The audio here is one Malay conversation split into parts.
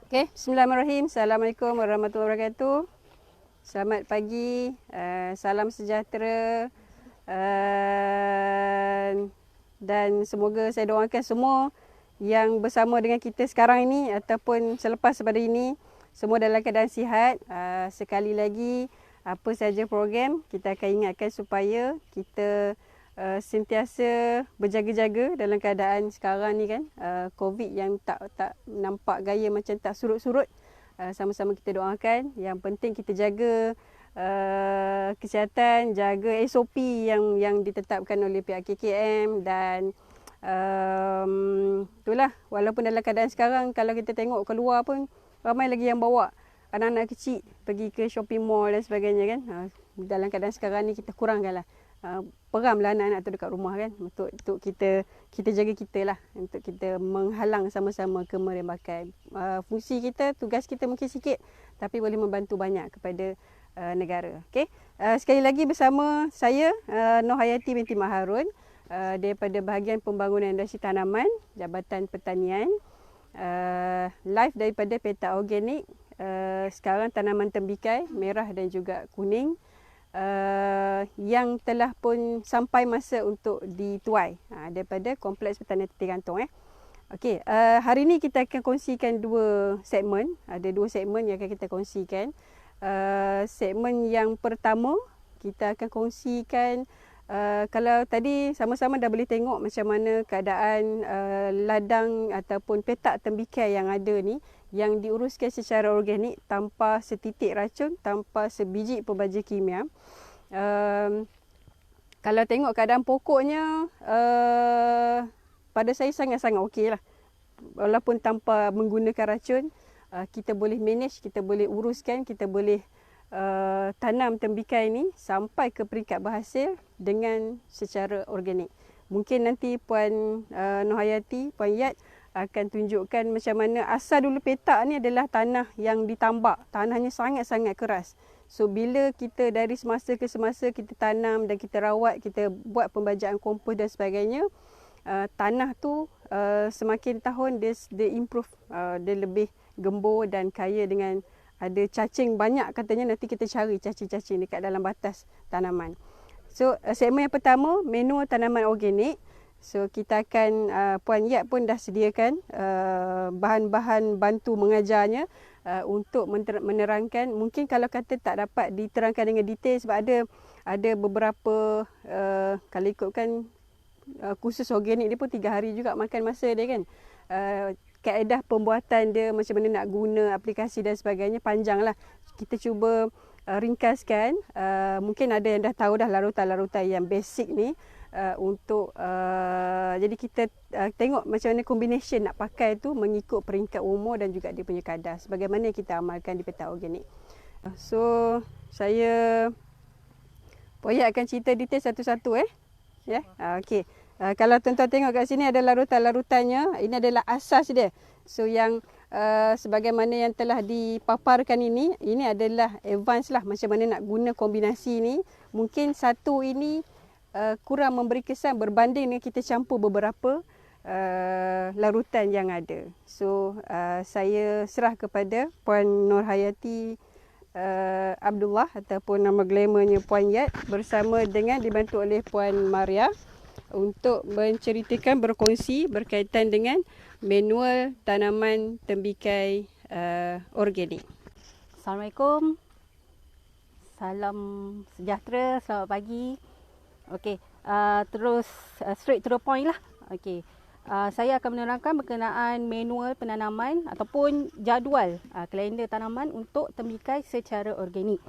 Okey, bismillahirrahmanirrahim. Assalamualaikum warahmatullahi wabarakatuh. Selamat pagi, salam sejahtera dan semoga saya doakan semua yang bersama dengan kita sekarang ini ataupun selepas daripada ini semua dalam keadaan sihat. Sekali lagi, apa saja program kita akan ingatkan supaya kita sentiasa berjaga-jaga dalam keadaan sekarang ni kan, COVID yang tak nampak gaya macam tak surut-surut. Sama-sama kita doakan. Yang penting kita jaga kesihatan, jaga SOP yang ditetapkan oleh pihak KKM dan itulah, walaupun dalam keadaan sekarang kalau kita tengok keluar pun ramai lagi yang bawa anak-anak kecil pergi ke shopping mall dan sebagainya kan. Dalam keadaan sekarang ni kita kurangkanlah. Peramlah anak-anak tu dekat rumah kan, untuk kita jaga kita lah, untuk kita menghalang sama-sama kemerembakan. Fungsi kita, tugas kita mungkin sikit tapi boleh membantu banyak kepada negara. Okay? Sekali lagi bersama saya Nur Hayati binti Mak Harun daripada bahagian pembangunan industri tanaman Jabatan Pertanian, live daripada peta organik. Sekarang tanaman tembikai merah dan juga kuning yang telah pun sampai masa untuk dituai daripada Kompleks Pertanian Tetek Kantong. Okey, hari ini kita akan kongsikan dua segmen. Ada dua segmen yang akan kita kongsikan. Segmen yang pertama kita akan kongsikan, kalau tadi sama-sama dah boleh tengok macam mana keadaan ladang ataupun petak tembikai yang ada ni, yang diuruskan secara organik tanpa setitik racun, tanpa sebiji pembaja kimia. Kalau tengok keadaan pokoknya, pada saya sangat-sangat okey lah. Walaupun tanpa menggunakan racun, kita boleh manage, kita boleh uruskan, kita boleh tanam tembikai ni sampai ke peringkat berhasil dengan secara organik. Mungkin nanti Puan Nur Hayati, Puan Yat akan tunjukkan macam mana asal dulu petak ni adalah tanah yang ditambak. Tanahnya sangat-sangat keras. So bila kita dari semasa ke semasa kita tanam dan kita rawat, kita buat pembajaan kompos dan sebagainya, tanah tu semakin tahun dia improve, dia lebih gembur dan kaya dengan ada cacing banyak katanya. Nanti kita cari cacing-cacing dekat dalam batas tanaman. So segmen yang pertama, manual tanaman organik. So kita akan, Puan Yat pun dah sediakan bahan-bahan bantu mengajarnya untuk menerangkan. Mungkin kalau kata tak dapat diterangkan dengan detail sebab ada beberapa, kalau ikutkan kursus organik dia pun 3 hari juga makan masa dia kan. Kaedah pembuatan dia, macam mana nak guna aplikasi dan sebagainya, panjang lah. Kita cuba ringkaskan. Mungkin ada yang dah tahu dah larutan-larutan yang basic ni. Jadi kita tengok macam mana combination nak pakai tu mengikut peringkat umur dan juga dia punya kadar, sebagaimana kita amalkan di peta organik. So saya Poya akan cerita detail satu-satu ya. Okey. Kalau tuan-tuan tengok kat sini ada larutan-larutannya, ini adalah asas dia. So yang sebagaimana yang telah dipaparkan ini adalah advance lah, macam mana nak guna kombinasi ni. Mungkin satu ini kurang memberi kesan berbanding dengan kita campur beberapa larutan yang ada. So saya serah kepada Puan Nur Hayati Abdullah ataupun nama glamournya Puan Yat, bersama dengan dibantu oleh Puan Maria untuk menceritakan, berkongsi berkaitan dengan manual tanaman tembikai organik. Assalamualaikum. Salam sejahtera, selamat pagi. Okey, terus straight to the point lah. Okey, saya akan menerangkan berkenaan manual penanaman ataupun jadual kalender tanaman untuk tembikai secara organik.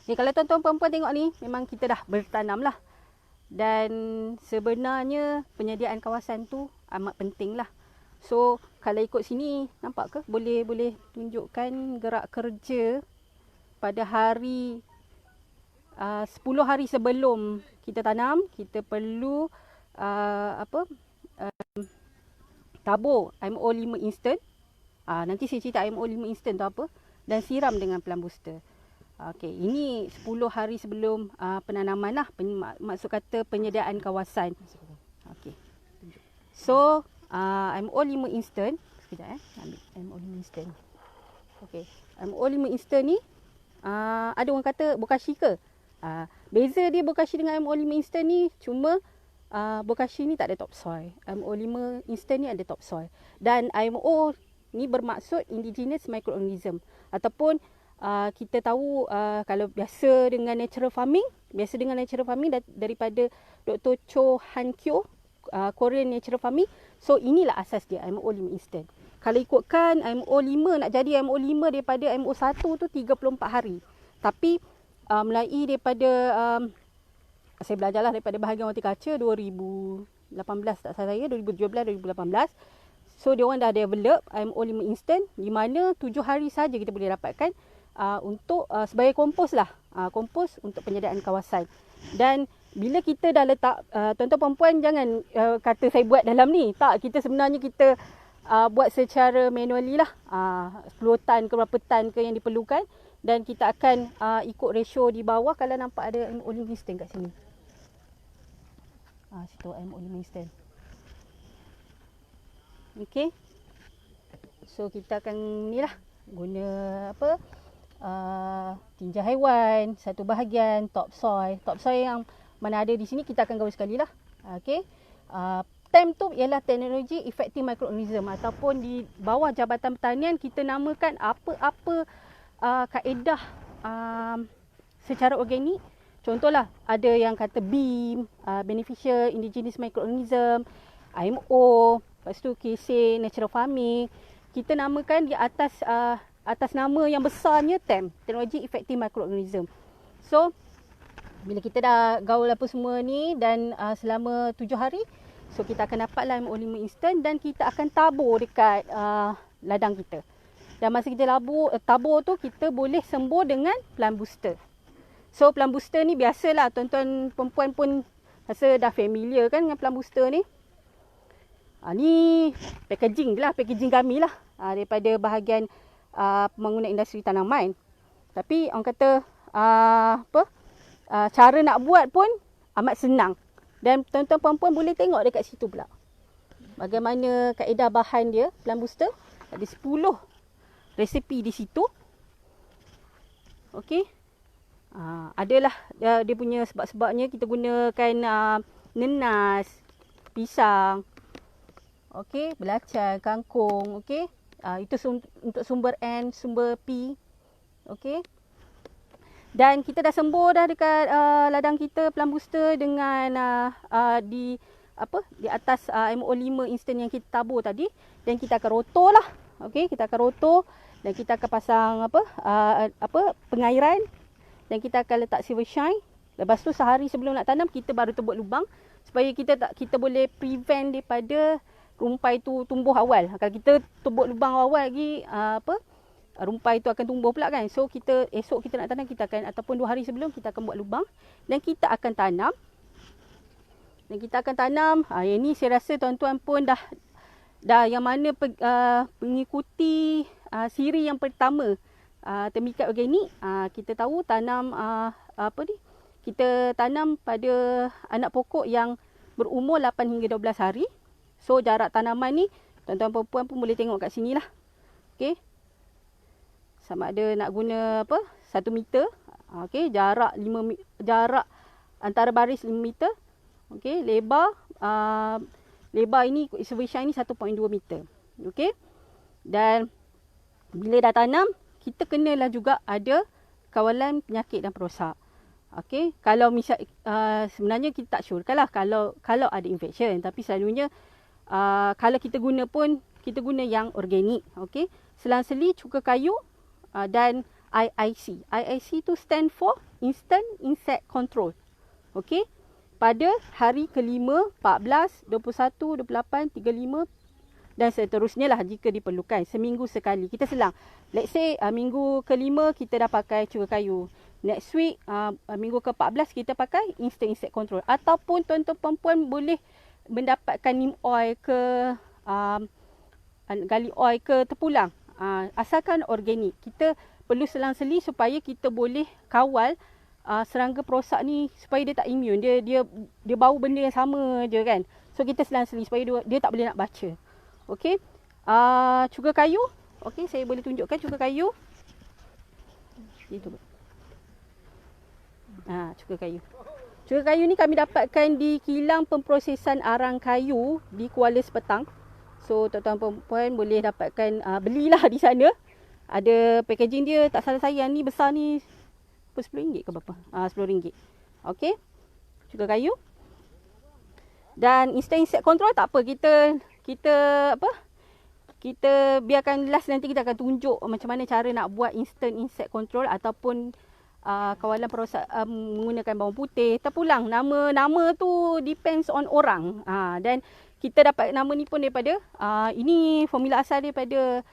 Okay, kalau tuan-tuan perempuan tengok ni, memang kita dah bertanam lah. Dan sebenarnya penyediaan kawasan tu amat penting lah. So kalau ikut sini, nampak ke? Boleh tunjukkan gerak kerja pada hari 10 hari sebelum kita tanam. Kita perlu tabur IMO5 instant. Nanti saya cerita IMO5 instant tu apa, dan siram dengan plant booster. Okey, ini 10 hari sebelum penanaman lah, maksud kata penyediaan kawasan. Okey. So IMO5 instant Sekejap ambil MO5 instant. Okey, MO5 instant ni ada orang kata bokashi ke? Beza dia bokashi dengan MO5 instant ni cuma bokashi ni tak ada topsoil. MO5 instant ni ada topsoil. Dan IMO ni bermaksud indigenous microorganism ataupun kita tahu kalau biasa dengan natural farming daripada Dr. Cho Han Kyo, Korean natural farming. So inilah asas dia MO5 instant. Kalau ikutkan MO5 nak jadi MO5 daripada MO1 tu 34 hari. Tapi mulai daripada saya belajarlah daripada bahagian horticulture 2018 tak salah saya, 2017 2018. So dia orang dah develop MO5 instant di mana 7 hari saja kita boleh dapatkan untuk sebagai kompos lah. Kompos untuk penyediaan kawasan. Dan bila kita dah letak, tuan-tuan perempuan jangan kata saya buat dalam ni. Tak, kita sebenarnya kita buat secara manually lah. 10 tan ke berapa tan ke yang diperlukan. Dan kita akan ikut ratio di bawah kalau nampak ada MO5 instant kat sini. Situ MO5 instant. Okey. So kita akan ni lah guna apa? Tinja haiwan, satu bahagian topsoil. Topsoil yang mana ada di sini kita akan gaul sekali lah. Okey. TEM tu ialah teknologi effective microorganism ataupun di bawah Jabatan Pertanian kita namakan apa-apa kaedah secara organik. Contohlah ada yang kata BIM, beneficial indigenous microorganism, IMO, lepas tu KC natural farming. Kita namakan di atas nama yang besarnya TEM, teknologi effective microorganism. So bila kita dah gaul apa semua ni dan selama 7 hari, so kita akan dapatlah MO5 instant dan kita akan tabur dekat ladang kita. Dan masa kita tabur tu kita boleh sembur dengan plant booster. So plant booster ni biasalah tuan-tuan perempuan pun rasa dah familiar kan dengan plant booster ni. Ni packaging lah, packaging kami lah daripada bahagian pembangunan industri tanaman. Tapi orang kata cara nak buat pun amat senang. Dan tuan-tuan perempuan boleh tengok dekat situ pula. Bagaimana kaedah bahan dia, plant booster. Ada 10 resepi di situ. Okey. Adalah dia punya sebab-sebabnya kita gunakan nenas, pisang. Okey, belacan, kangkung, okey. Itu untuk sumber N, sumber P. Okey. Dan kita dah sembur dah dekat ladang kita plant booster dengan di atas MO5 instant yang kita tabur tadi, dan kita akan rotor lah. Okey, kita akan rotor dan kita akan pasang pengairan dan kita akan letak silver shine. Lepas tu sehari sebelum nak tanam kita baru tebuk lubang supaya kita boleh prevent daripada rumpai tu tumbuh awal. Kalau kita tebuk lubang awal lagi rumpai tu akan tumbuh pula kan. So esok kita nak tanam, kita akan ataupun 2 hari sebelum kita akan buat lubang dan kita akan tanam. Yang ni saya rasa tuan-tuan pun dah yang mana mengikuti siri yang pertama Temikat Organik, kita tahu tanam kita tanam pada anak pokok yang berumur 8 hingga 12 hari. So jarak tanaman ni tuan-tuan perempuan pun boleh tengok kat sini lah. Okey. Sama ada nak guna 1 meter. Okey, jarak antara baris 5 meter. Okey, lebar ini silver shine ni 1.2 meter. Okey. Dan bila dah tanam, kita kenalah juga ada kawalan penyakit dan perosak. Okey, kalau sebenarnya kita tak sure lah kalau ada infection, tapi selalunya kalau kita guna pun kita guna yang organik. Okey, selang-seli cuka kayu dan IIC. IIC tu stand for Instant Insect Control. Okey, pada hari ke-5, 14, 21, 28, 35 dan seterusnya lah jika diperlukan. Seminggu sekali kita selang. Let's say minggu ke-5 kita dah pakai cuka kayu. Next week minggu ke-14 kita pakai Instant Insect Control. Ataupun tuan-tuan perempuan boleh mendapatkan neem oil ke gali oil ke terpulang. Asalkan organik. Kita perlu selang-seli supaya kita boleh kawal serangga perosak ni supaya dia tak immune. Dia bau benda yang sama je kan. So kita selang-seli supaya dia tak boleh nak baca. Okey. Cuka kayu. Okey, saya boleh tunjukkan cuka kayu. Itu. Cuka kayu. Cuka kayu ni kami dapatkan di kilang pemprosesan arang kayu di Kuala Sepetang. So tuan-tuan puan boleh dapatkan, belilah di sana. Ada packaging dia, tak salah saya ni besar ni RM10 ke berapa? RM10. Okey. Cuka kayu. Dan insect control tak apa, kita biarkan last, nanti kita akan tunjuk macam mana cara nak buat instant insect control ataupun kawalan perosak menggunakan bawang putih. Terpulang nama tu depends on orang. Dan kita dapat nama ni pun daripada ini formula asal daripada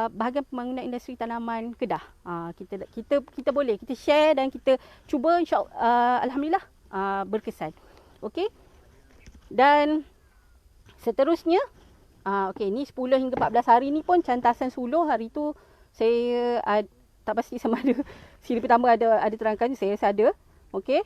bahagian pembangunan industri tanaman Kedah. Kita boleh kita share dan kita cuba, insya-Allah alhamdulillah berkesan. Okey. Dan seterusnya okey, ni 10 hingga 14 hari ni pun cantasan suluh. Hari tu saya tak pasti sama ada siri pertama ada terangkan, saya rasa ada. Okey.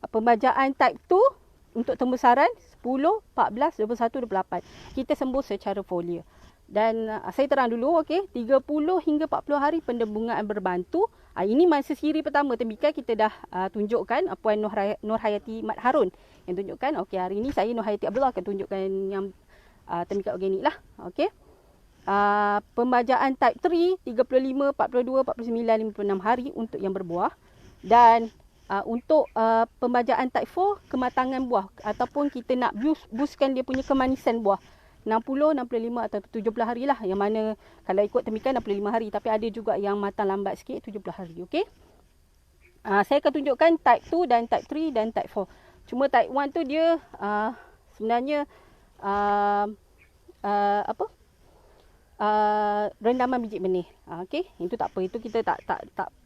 Pembajaan type 2 untuk tembusaran 10, 14, 21, 28. Kita sembuh secara folia. Dan saya terang dulu, okey, 30 hingga 40 hari pendembungan berbantu. Ini masa siri pertama tembikar kita dah tunjukkan Puan Nur Hayati Mat Harun yang tunjukkan. Okey, hari ini saya Nur Hayati Abdullah akan tunjukkan yang tembikar organik lah. Okey. Pembajaan type 3 35, 42, 49, 56 hari untuk yang berbuah. Dan untuk pembajaan type 4 kematangan buah ataupun kita nak boostkan dia punya kemanisan buah 60, 65 atau 70 hari lah. Yang mana kalau ikut tembikar 65 hari, tapi ada juga yang matang lambat sikit 70 hari. Okey. Saya akan tunjukkan type 2 dan type 3 dan type 4. Cuma type 1 tu dia sebenarnya rendaman biji benih. Okey, itu tak apa. Itu kita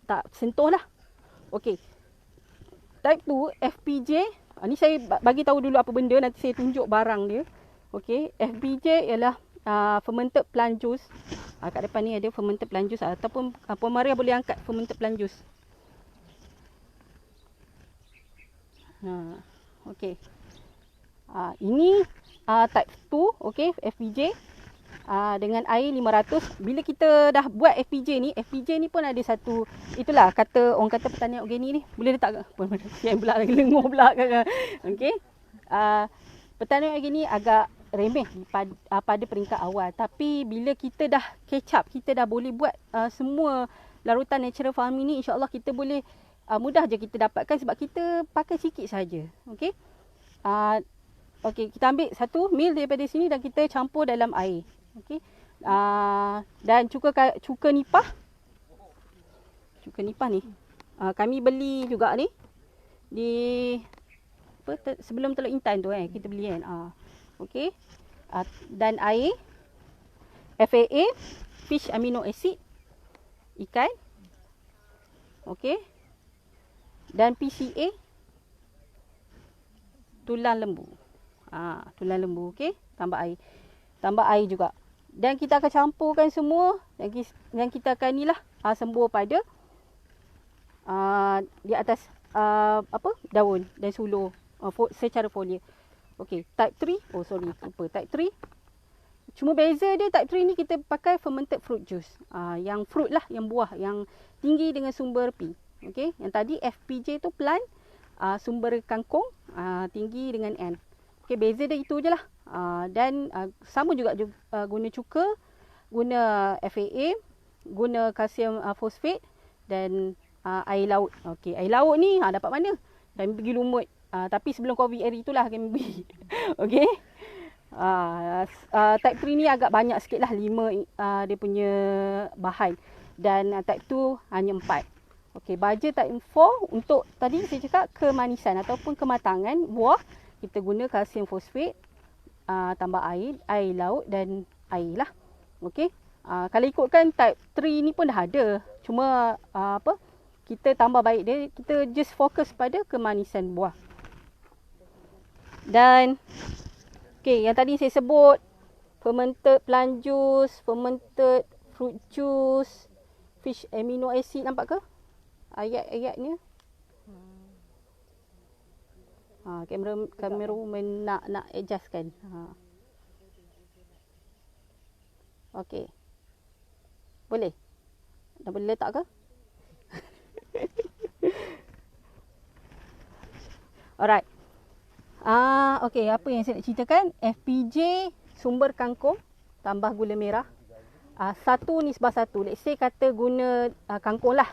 tak sentuh lah. Okey. Type 2 FPJ. Ni saya bagi tahu dulu apa benda, nanti saya tunjuk barang dia. Okey, FPJ ialah fermented plant juice. Kat depan ni ada fermented plant juice ataupun Puan Maria boleh angkat fermented plant juice. Okey. Ini type 2, okey, FPJ. Dengan air 500. Bila kita dah buat FPJ ni pun ada satu, itulah kata orang kata pertanian organik ni boleh letak yang pula lenguh pula kan. Okey. Pertanian organik agak remeh pada peringkat awal, tapi bila kita dah catch up, kita dah boleh buat semua larutan natural farming ni, insya-Allah kita boleh mudah je kita dapatkan sebab kita pakai sikit saja. Okey. Okey, kita ambil 1 mil daripada sini dan kita campur dalam air. Okey. Dan cuka nipah. Cuka nipah ni kami beli juga ni di sebelum Teluk Intan tu kita beli kan. Okey. Dan air FAA, fish amino acid, ikan. Okey. Dan PCA, tulang lembu. Tulang lembu, okey. Tambah air juga. Dan kita akan campurkan semua dan kita akan inilah sembur pada di atas daun dan sulur secara folia. Okey, type 3. Lupa. Type 3. Cuma beza dia, type 3 ni kita pakai fermented fruit juice. Yang fruit lah, yang buah yang tinggi dengan sumber P. Okey, yang tadi FPJ tu plant, sumber kangkung, tinggi dengan N. Okey, beza dia itu je lah. Dan sama juga guna cuka, guna FAA, guna kalsium fosfat dan air laut. Okey, air laut ni dapat mana? Kami pergi lumut. Tapi sebelum COVID hari itulah kami beli. Okey. Type 3 ni agak banyak sikit lah, 5 dia punya bahan. Dan type 2 hanya 4. Okey, baja type 4 untuk tadi saya cakap kemanisan ataupun kematangan buah, kita guna kalsium fosfat, tambah air laut dan air lah. Okey. Kalau ikutkan type 3 ni pun dah ada. Cuma kita tambah baik dia, kita just fokus pada kemanisan buah. Dan okey, yang tadi saya sebut fermented plant juice, fermented fruit juice, fish amino acid, nampak ke ayat-ayatnya? Kameraman nak adjustkan. Okey. Boleh? Dah boleh letak ke? Alright. Okey, apa yang saya nak ceritakan? FPJ sumber kangkung tambah gula merah. 1:1. Let's say kata guna kangkung lah.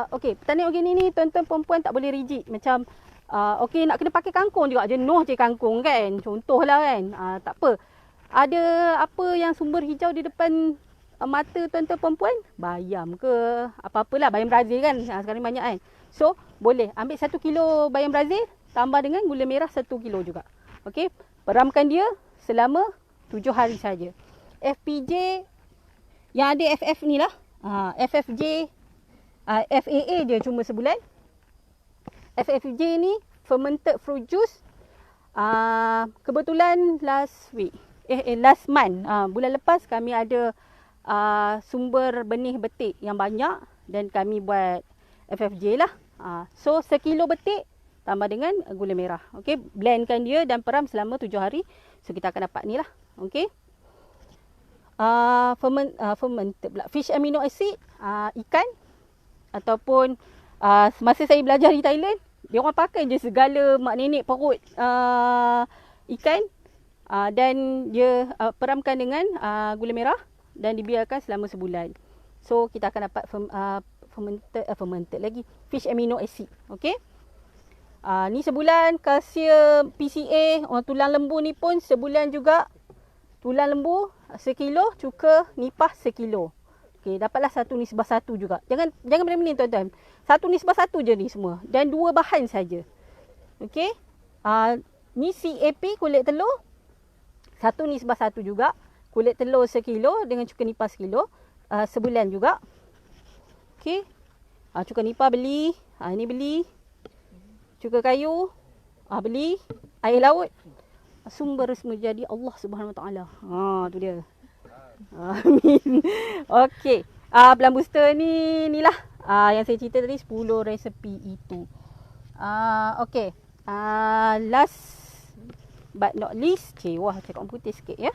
Okey, pertanian organik ni tuan-tuan perempuan tak boleh rigid. Macam okey nak kena pakai kangkung juga. Jenuh je kangkung kan. Contohlah kan. Tak apa. Ada apa yang sumber hijau di depan mata tuan-tuan perempuan? Bayam ke, apa-apalah. Bayam Brazil kan. Sekarang banyak kan. So, boleh ambil 1 kilo bayam Brazil tambah dengan gula merah 1 kilo juga. Okey, peramkan dia selama 7 hari saja. FPJ yang ada FF ni lah. FFJ, FAA dia cuma sebulan. FFJ ni fermented fruit juice. Kebetulan last month, bulan lepas kami ada sumber benih betik yang banyak dan kami buat FFJ lah. So 1 kilo betik tambah dengan gula merah. Okey, blendkan dia dan peram selama 7 hari. So kita akan dapat ni lah. Okey. Fermented pula. Fish amino acid, ikan ataupun semasa saya belajar di Thailand, dia orang pakai je segala mak nenek perut ikan dan dia peramkan dengan gula merah dan dibiarkan selama sebulan. So kita akan dapat fermented lagi fish amino acid. Okey. Ni sebulan. Kalsium PCA orang tulang lembu ni pun sebulan juga. Tulang lembu 1 kilo, cuka nipah 1 kilo. Okey, dapatlah 1:1 juga. Jangan benda-benda ni tuan-tuan. 1:1 je ni semua dan 2 bahan saja. Okey. Ni CAP kulit telur 1:1 juga. Kulit telur 1 kilo dengan cuka nipah 1 kilo. Sebulan juga. Okey. Cuka nipah beli. Ni beli. Cuka kayu. Beli. Air laut. Sumber semua jadi Allah Subhanahu Wa Taala. Tu dia. Amin. Okey. Bulan booster ni lah. Yang saya cerita tadi 10 resepi itu. Okey. Last but not least. Wah, cakap orang putih sikit ya.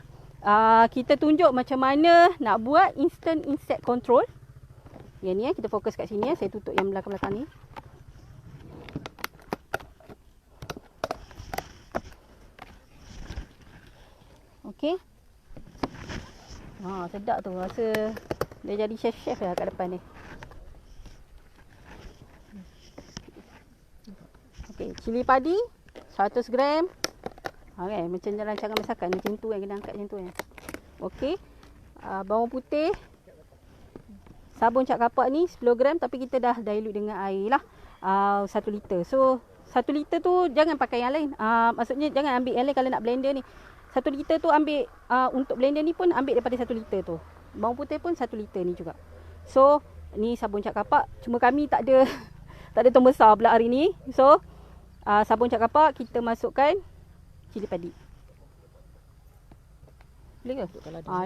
Kita tunjuk macam mana nak buat instant insect control. Yang ni kita fokus kat sini ya. Saya tutup yang belakang-belakang ni. Okey. Sedap tu. Rasa dia jadi chef-chef lah kat depan ni. Okey, cili padi 100 gram. Kan, macam rancangan masakan macam tu kan, kena angkat macam tu kan. Okey. Bawang putih. Sabun cat kapak ni 10 gram tapi kita dah dilute dengan air lah. 1 liter. So 1 liter tu jangan pakai yang lain. Maksudnya jangan ambil yang lain kalau nak blender ni. 1 liter tu ambil untuk blender ni pun ambil daripada 1 liter tu. Bawang putih pun 1 liter ni juga. So ni sabun cat kapak. Cuma kami tak ada tong besar pula hari ni. So sabun cat kapak kita masukkan cili padi. Boleh ke?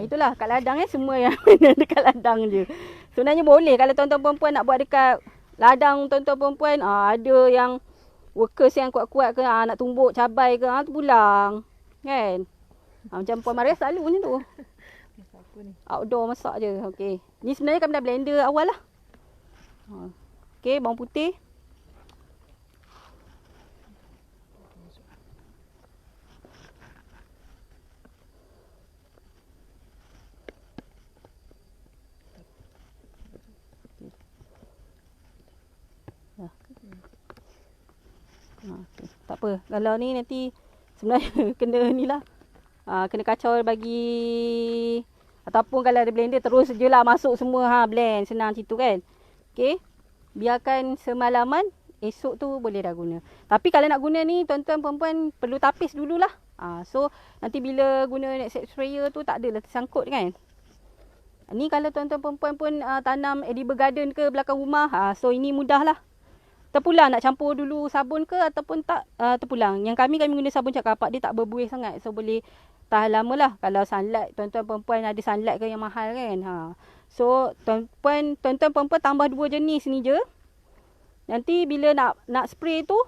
Itulah kat ladang semua yang dekat ladang je. Sebenarnya boleh kalau tuan-tuan perempuan nak buat dekat ladang tuan-tuan perempuan. Ada yang workers yang kuat-kuat ke nak tumbuk cabai ke tu pulang. Kan? Macam Puan Maria selalu macam tu. Outdoor masak je. Okey. Ni sebenarnya kami dah blender awal lah. Okey, bawang putih. Okay. Tak apa. Kalau ni nanti sebenarnya kena ni lah. Kena kacau bagi. Ataupun kalau ada blender terus je lah masuk semua blend. Senang macam tu kan. Okay. Biarkan semalaman. Esok tu boleh dah guna. Tapi kalau nak guna ni tuan-tuan perempuan perlu tapis dululah. So nanti bila guna insect sprayer tu tak adalah tersangkut kan. Ni kalau tuan-tuan perempuan pun tanam edible garden ke belakang rumah. So ini mudah lah. Terpulang nak campur dulu sabun ke ataupun tak terpulang. Yang kami guna sabun cat kapak dia tak berbuih sangat. So boleh tahan lama lah. Kalau sunlight tuan-tuan perempuan ada sunlight ke yang mahal kan. So tuan-tuan perempuan tambah 2 jenis ni je. Nanti bila nak spray tu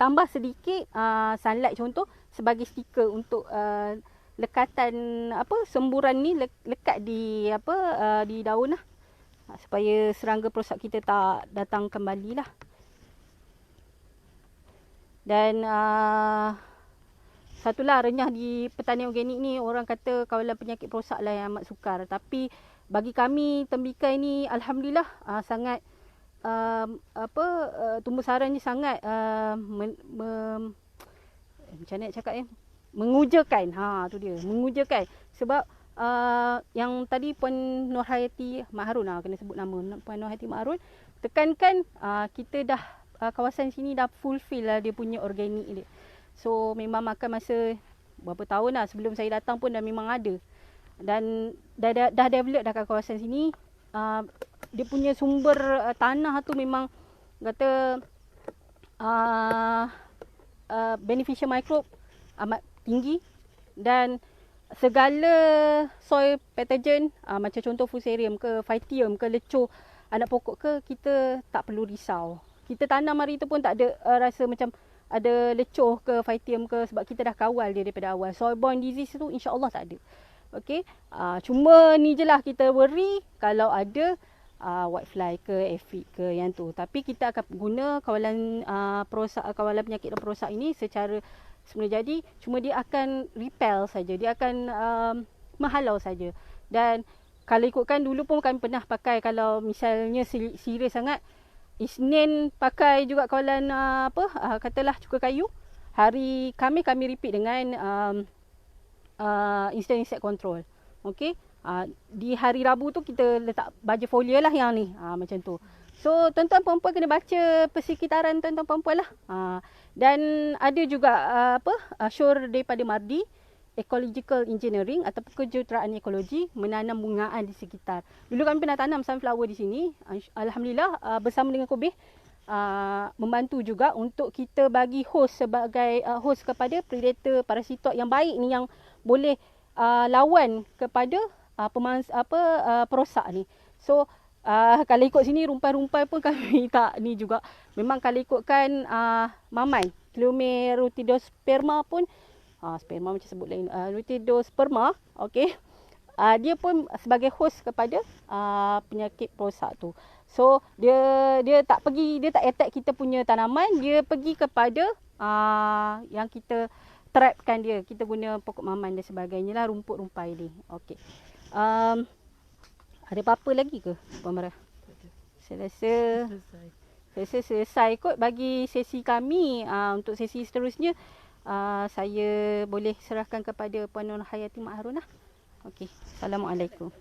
tambah sedikit sunlight contoh sebagai stiker untuk lekatan semburan ni lekat di di daun lah. Supaya serangga perosak kita tak datang kembali lah. Dan satulah renyah di pertanian organik ni, orang kata kawalan penyakit perosak lah yang amat sukar. Tapi bagi kami tembikai ni alhamdulillah sangat tumbuh sarangnya sangat macam mana nak cakap mengujakan. Tu dia, mengujakan. Sebab yang tadi Puan Nurhayati Mak Harun, kena sebut nama Puan Nurhayati Mak Harun, tekankan kita dah kawasan sini dah fulfill lah dia punya organik dia. So memang makan masa berapa tahun lah sebelum saya datang pun dah memang ada. Dan dah develop dah kat kawasan sini. Dia punya sumber tanah tu memang kata beneficial microbe amat tinggi, dan segala soil pathogen macam contoh fusarium ke phytium ke lecoh anak pokok ke, kita tak perlu risau. Kita tanam hari tu pun tak ada rasa macam ada lecoh ke phytium ke, sebab kita dah kawal dia daripada awal. Soil-borne disease tu insya-Allah tak ada. Okey. Cuma ni je lah kita worry kalau ada whitefly ke aphid ke yang tu. Tapi kita akan guna kawalan kawalan penyakit dan perosak ini secara semula jadi, cuma dia akan repel saja, dia akan menghalau saja. Dan kalau ikutkan dulu pun kami pernah pakai, kalau misalnya serius sangat, Isnin pakai juga kawalan katalah cuka kayu. Hari kami repeat dengan insect control. Okey. Di hari Rabu tu kita letak baja folia lah yang ni. Macam tu. So tuan-tuan perempuan kena baca persekitaran tuan-tuan perempuan lah. Dan ada juga syur daripada Mardi, Ecological Engineering atau kejuruteraan ekologi, menanam bungaan di sekitar. Dulu kami pernah tanam sunflower di sini. Alhamdulillah bersama dengan Kobeh membantu juga untuk kita bagi host sebagai host kepada predator parasitot yang baik ni, yang boleh lawan kepada perosak ni. So kalau ikut sini rumpai-rumpai pun kami tak ni juga. Memang kalau ikutkan mamai Glomerulidosperma pun sperma macam sebut lain, Rutidosperma, okey. Dia pun sebagai host kepada penyakit perosak tu. So dia tak attack kita punya tanaman, dia pergi kepada yang kita trapkan dia. Kita guna pokok maman dan sebagainya lah, rumput rumpai ni. Okey. Ada apa-apa lagi ke Puan Marah? Saya rasa selesai kot bagi sesi kami. Untuk sesi seterusnya saya boleh serahkan kepada Puan Nurhayati Mak Harun lah. Okey. Assalamualaikum.